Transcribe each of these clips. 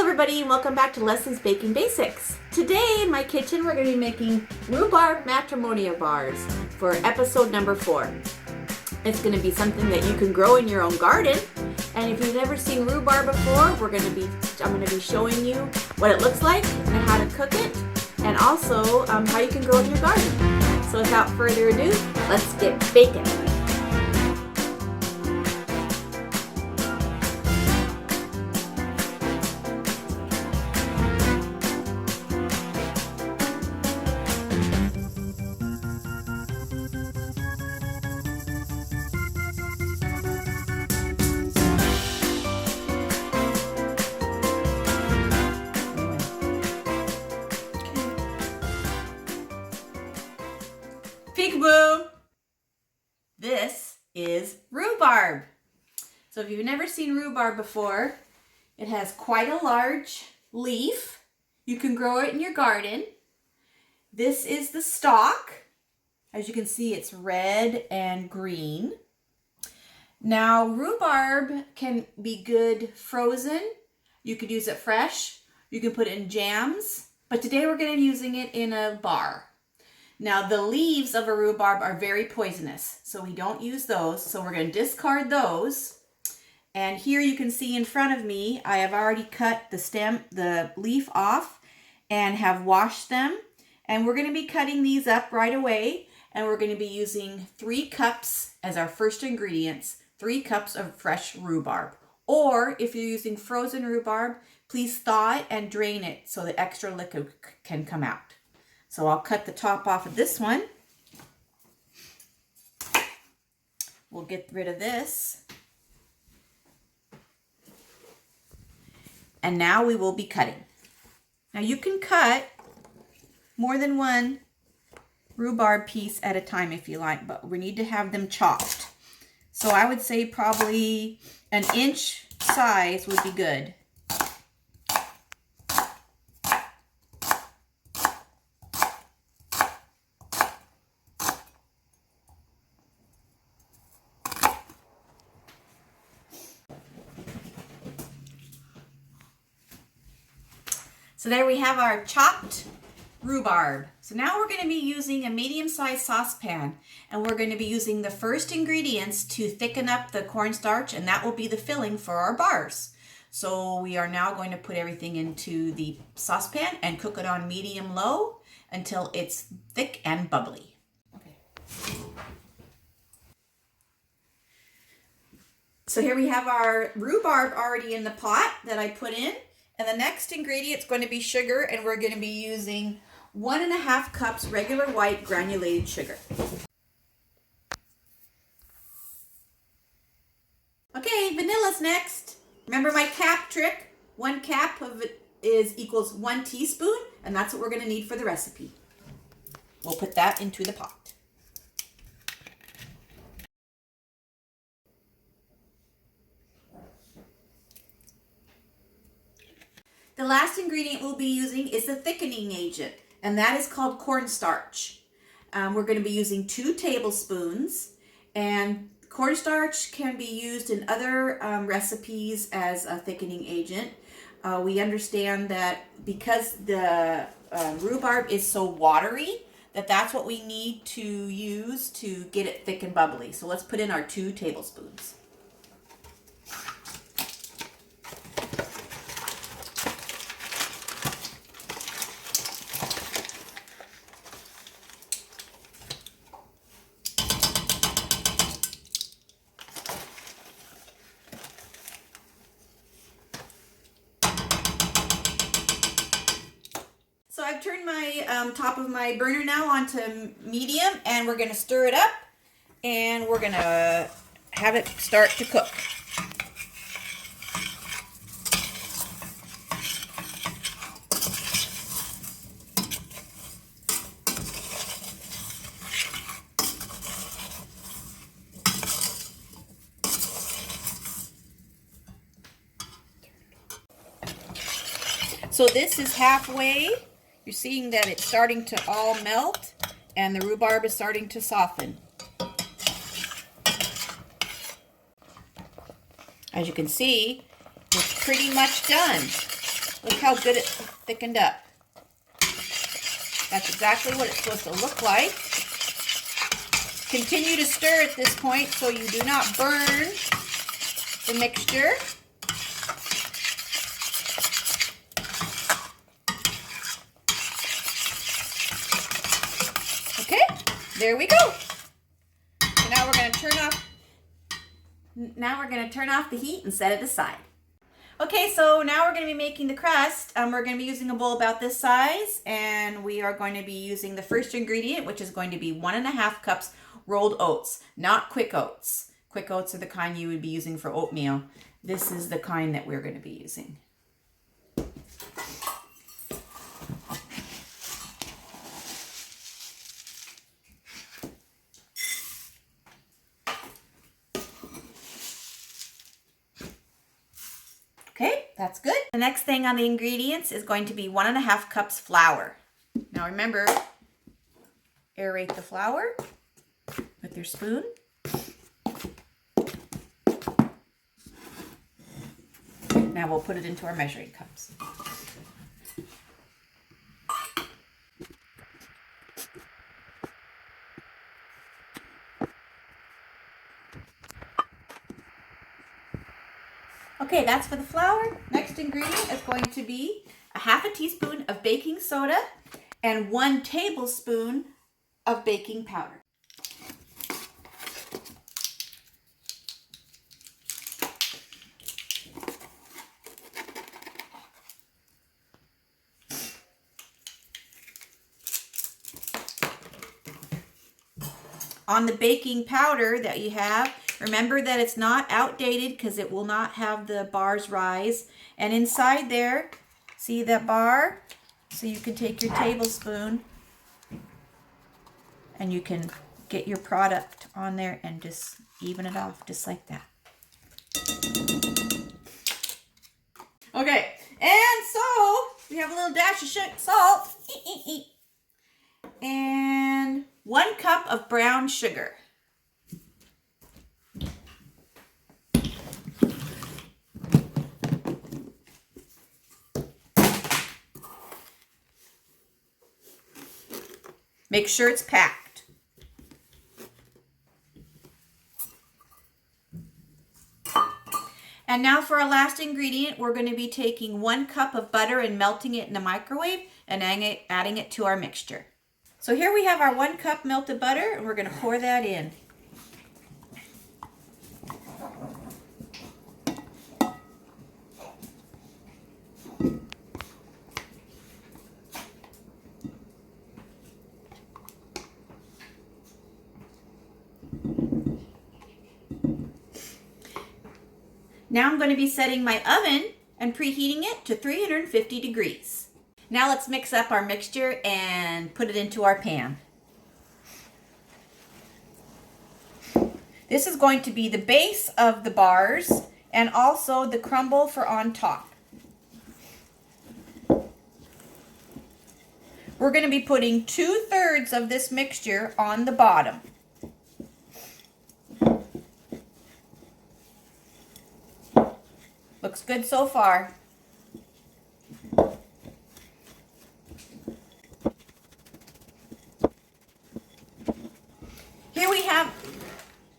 everybody, and welcome back to Lessons Baking Basics. Today in my kitchen we're going to be making rhubarb matrimonial bars for episode number 4. It's going to be something that you can grow in your own garden, and if you've never seen rhubarb before, I'm going to be showing you what it looks like and how to cook it, and also how you can grow it in your garden. So without further ado, let's get baking. Peekaboo! This is rhubarb. So if you've never seen rhubarb before, it has quite a large leaf. You can grow it in your garden. This is the stalk. As you can see, it's red and green. Now, rhubarb can be good frozen. You could use it fresh. You can put it in jams. But today we're going to be using it in a bar. Now, the leaves of a rhubarb are very poisonous, so we don't use those. So we're going to discard those. And here you can see in front of me, I have already cut the leaf off and have washed them. And we're going to be cutting these up right away. And we're going to be using 3 cups as our first ingredients, 3 cups of fresh rhubarb. Or if you're using frozen rhubarb, please thaw it and drain it so the extra liquid can come out. So I'll cut the top off of this one. We'll get rid of this. And now we will be cutting. Now you can cut more than one rhubarb piece at a time if you like, but we need to have them chopped. So I would say probably an inch size would be good. So there we have our chopped rhubarb. So now we're going to be using a medium-sized saucepan, and we're going to be using the first ingredients to thicken up the cornstarch, and that will be the filling for our bars. So we are now going to put everything into the saucepan and cook it on medium-low until it's thick and bubbly. Okay. So here we have our rhubarb already in the pot that I put in. And the next ingredient is going to be sugar, and we're going to be using 1.5 cups regular white granulated sugar. Okay, vanilla's next. Remember my cap trick? 1 cap of it equals 1 teaspoon, and that's what we're going to need for the recipe. We'll put that into the pot. The last ingredient we'll be using is the thickening agent, and that is called cornstarch. We're going to be using 2 tablespoons, and cornstarch can be used in other recipes as a thickening agent. We understand that because the rhubarb is so watery, that's what we need to use to get it thick and bubbly. So let's put in our 2 tablespoons. So I've turned my top of my burner now onto medium, and we're going to stir it up, and we're going to have it start to cook. So this is halfway. You're seeing that it's starting to all melt, and the rhubarb is starting to soften. As you can see, it's pretty much done. Look how good it thickened up. That's exactly what it's supposed to look like. Continue to stir at this point so you do not burn the mixture. Okay, there we go. So now we're going to turn off the heat and set it aside. Okay, so now we're going to be making the crust. We're going to be using a bowl about this size, and we are going to be using the first ingredient, which is going to be 1.5 cups rolled oats, not quick oats. Quick oats are the kind you would be using for oatmeal. This is the kind that we're going to be using. Okay, that's good. The next thing on the ingredients is going to be 1.5 cups flour. Now remember, aerate the flour with your spoon. Now we'll put it into our measuring cups. Okay, that's for the flour. Next ingredient is going to be 1/2 teaspoon of baking soda and 1 tablespoon of baking powder. On the baking powder that you have, remember that it's not outdated because it will not have the bars rise. And inside there, see that bar? So you can take your tablespoon and you can get your product on there and just even it off just like that. Okay, and so we have a little dash of salt. And 1 cup of brown sugar. Make sure it's packed. And now for our last ingredient, we're going to be taking 1 cup of butter and melting it in the microwave and adding it to our mixture. So here we have our 1 cup melted butter, and we're going to pour that in. Now I'm going to be setting my oven and preheating it to 350 degrees. Now let's mix up our mixture and put it into our pan. This is going to be the base of the bars and also the crumble for on top. We're going to be putting 2/3 of this mixture on the bottom. Looks good so far.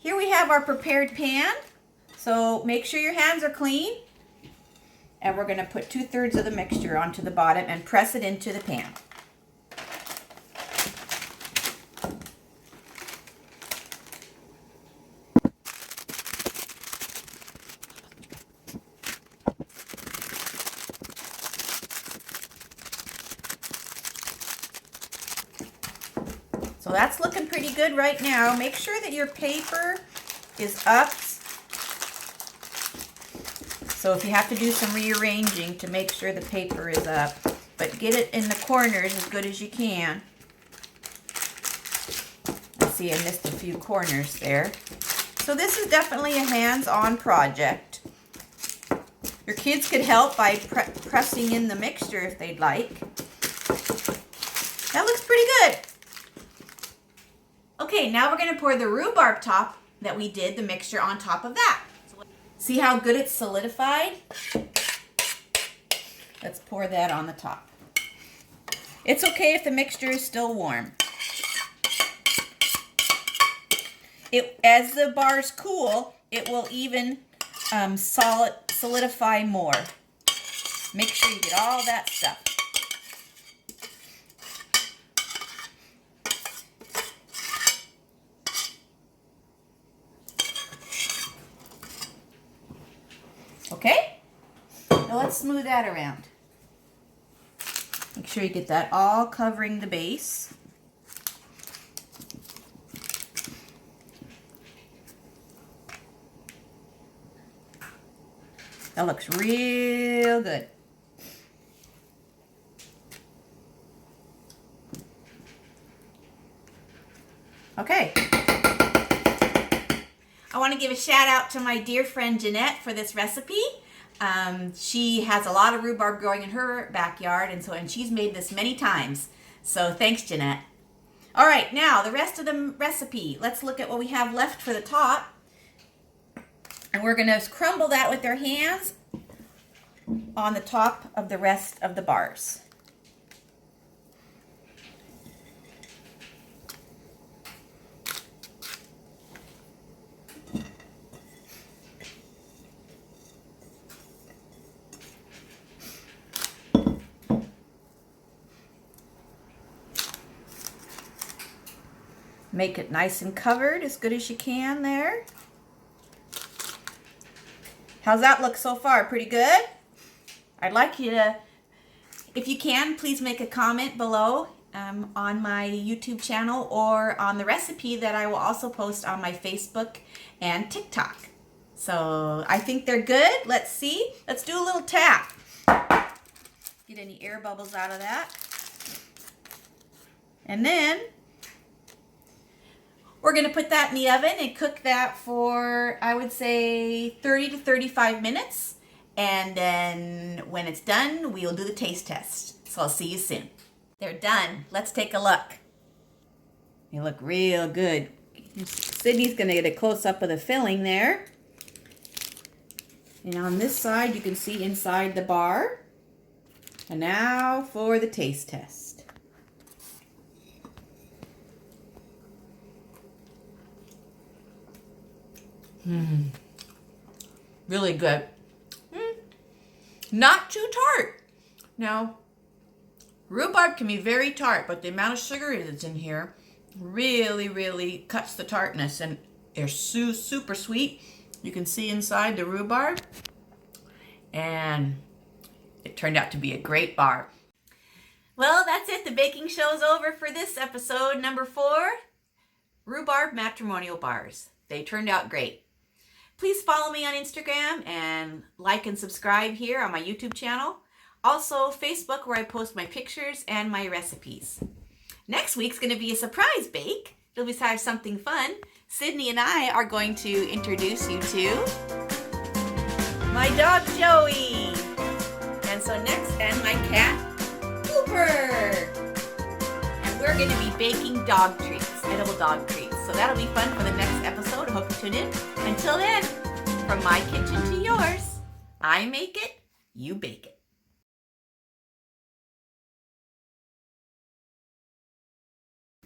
Here we have our prepared pan. So make sure your hands are clean. And we're going to put 2/3 of the mixture onto the bottom and press it into the pan. So that's looking pretty good right now. Make sure that your paper is up. So if you have to do some rearranging to make sure the paper is up, but get it in the corners as good as you can. I see I missed a few corners there. So this is definitely a hands-on project. Your kids could help by pressing in the mixture if they'd like. That looks pretty good. Okay, now we're going to pour the rhubarb top that we did the mixture on top of that. See how good it's solidified? Let's pour that on the top. It's okay if the mixture is still warm. As the bars cool, it will even solidify more. Make sure you get all that stuff. Okay? Now let's smooth that around. Make sure you get that all covering the base. That looks real good. Okay. I want to give a shout out to my dear friend Jeanette for this recipe. She has a lot of rhubarb growing in her backyard, and she's made this many times. So thanks, Jeanette. All right, now the rest of the recipe. Let's look at what we have left for the top. And we're going to crumble that with our hands on the top of the rest of the bars. Make it nice and covered as good as you can there. How's that look so far? Pretty good? I'd like you to, if you can, please make a comment below on my YouTube channel or on the recipe that I will also post on my Facebook and TikTok. So I think they're good. Let's see. Let's do a little tap. Get any air bubbles out of that. And then we're going to put that in the oven and cook that for, I would say, 30 to 35 minutes. And then when it's done, we'll do the taste test. So I'll see you soon. They're done. Let's take a look. They look real good. Sydney's going to get a close-up of the filling there. And on this side, you can see inside the bar. And now for the taste test. Really good. Not too tart. Now, rhubarb can be very tart, but the amount of sugar that's in here really cuts the tartness, and they're super sweet. You can see inside the rhubarb, and it turned out to be a great bar. Well, that's it. The baking show's over for this episode, number 4, rhubarb matrimonial bars. They turned out great. Please follow me on Instagram and like and subscribe here on my YouTube channel. Also Facebook, where I post my pictures and my recipes. Next week's going to be a surprise bake. It'll be something fun. Sydney and I are going to introduce you to my dog Joey. And my cat Cooper. And we're going to be baking dog treats, edible dog treats. So that'll be fun for the next episode. I hope you tune in. Until then, from my kitchen to yours, I make it, you bake it.